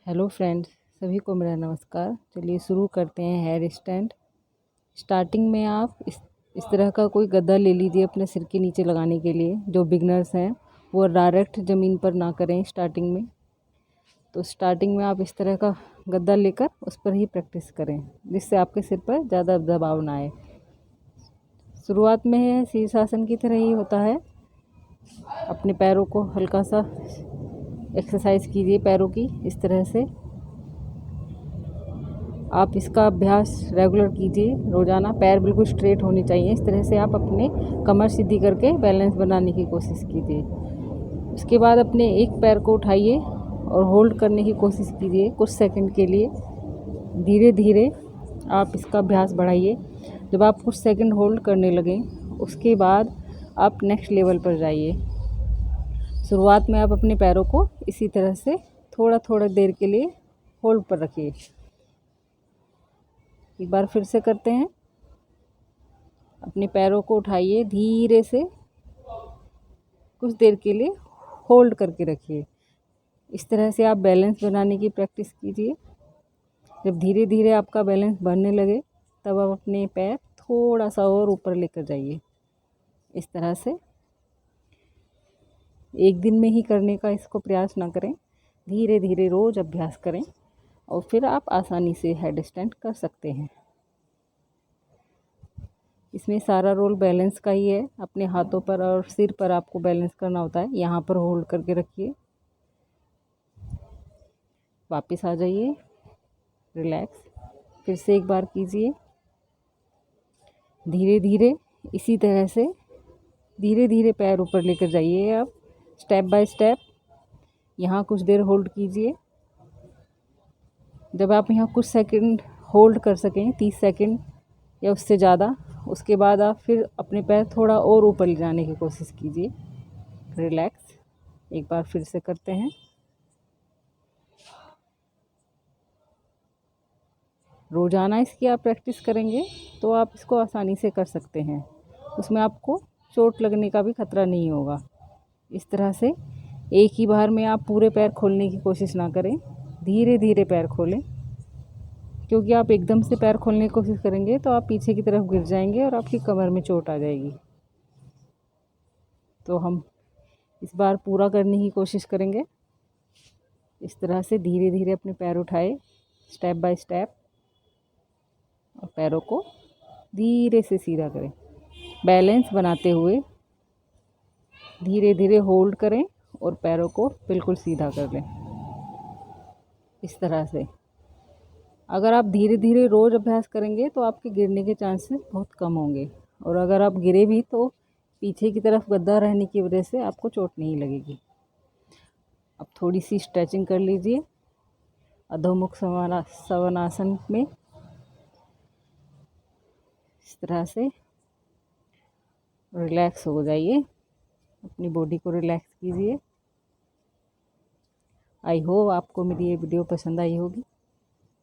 Hello friends, सभी को मेरा नमस्कार। चलिए शुरू करते हैं हेयर स्टैंड। स्टार्टिंग में आप इस तरह का कोई गद्दा ले लीजिए अपने सिर के नीचे लगाने के लिए। जो बिगनर्स हैं वो डायरेक्ट ज़मीन पर ना करें स्टार्टिंग में। तो स्टार्टिंग में आप इस तरह का गद्दा लेकर उस पर ही प्रैक्टिस करें, जिससे आपके सिर पर ज़्यादा दबाव ना आए। शुरुआत में शीर्षासन की तरह ही होता है। अपने पैरों को हल्का सा एक्सरसाइज कीजिए पैरों की। इस तरह से आप इसका अभ्यास रेगुलर कीजिए रोज़ाना। पैर बिल्कुल स्ट्रेट होने चाहिए। इस तरह से आप अपने कमर सीधी करके बैलेंस बनाने की कोशिश कीजिए। उसके बाद अपने एक पैर को उठाइए और होल्ड करने की कोशिश कीजिए कुछ सेकंड के लिए। धीरे धीरे आप इसका अभ्यास बढ़ाइए। जब आप कुछ सेकंड होल्ड करने लगें, उसके बाद आप नेक्स्ट लेवल पर जाइए। शुरुआत में आप अपने पैरों को इसी तरह से थोड़ा थोड़ा देर के लिए होल्ड पर रखिए। एक बार फिर से करते हैं। अपने पैरों को उठाइए, धीरे से कुछ देर के लिए होल्ड करके रखिए। इस तरह से आप बैलेंस बनाने की प्रैक्टिस कीजिए। जब धीरे धीरे आपका बैलेंस बनने लगे, तब आप अपने पैर थोड़ा सा और ऊपर लेकर जाइए। इस तरह से एक दिन में ही करने का इसको प्रयास ना करें, धीरे धीरे रोज़ अभ्यास करें और फिर आप आसानी से हेड स्टैंड कर सकते हैं। इसमें सारा रोल बैलेंस का ही है। अपने हाथों पर और सिर पर आपको बैलेंस करना होता है। यहाँ पर होल्ड करके रखिए, वापस आ जाइए, रिलैक्स। फिर से एक बार कीजिए। धीरे धीरे इसी तरह से धीरे धीरे पैर ऊपर लेकर जाइए आप, स्टेप बाय स्टेप। यहाँ कुछ देर होल्ड कीजिए। जब आप यहाँ कुछ सेकंड होल्ड कर सकें, 30 सेकंड या उससे ज़्यादा, उसके बाद आप फिर अपने पैर थोड़ा और ऊपर ले जाने की कोशिश कीजिए। रिलैक्स। एक बार फिर से करते हैं। रोज़ाना इसकी आप प्रैक्टिस करेंगे तो आप इसको आसानी से कर सकते हैं। उसमें आपको चोट लगने का भी खतरा नहीं होगा। इस तरह से एक ही बार में आप पूरे पैर खोलने की कोशिश ना करें, धीरे धीरे पैर खोलें। क्योंकि आप एकदम से पैर खोलने की कोशिश करेंगे तो आप पीछे की तरफ गिर जाएंगे और आपकी कमर में चोट आ जाएगी। तो हम इस बार पूरा करने की कोशिश करेंगे। इस तरह से धीरे धीरे अपने पैर उठाए, स्टेप बाय स्टेप, और पैरों को धीरे से सीधा करें। बैलेंस बनाते हुए धीरे धीरे होल्ड करें और पैरों को बिल्कुल सीधा कर लें। इस तरह से अगर आप धीरे धीरे रोज़ अभ्यास करेंगे तो आपके गिरने के चांसेस बहुत कम होंगे। और अगर आप गिरे भी तो पीछे की तरफ गद्दा रहने की वजह से आपको चोट नहीं लगेगी। अब थोड़ी सी स्ट्रेचिंग कर लीजिए अधोमुख सवनासन में। इस तरह से रिलैक्स हो जाइए, अपनी बॉडी को रिलैक्स कीजिए। आई होप आपको मेरी ये वीडियो पसंद आई होगी।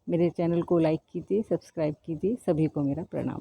मेरे चैनल को लाइक कीजिए, सब्सक्राइब कीजिए। सभी को मेरा प्रणाम।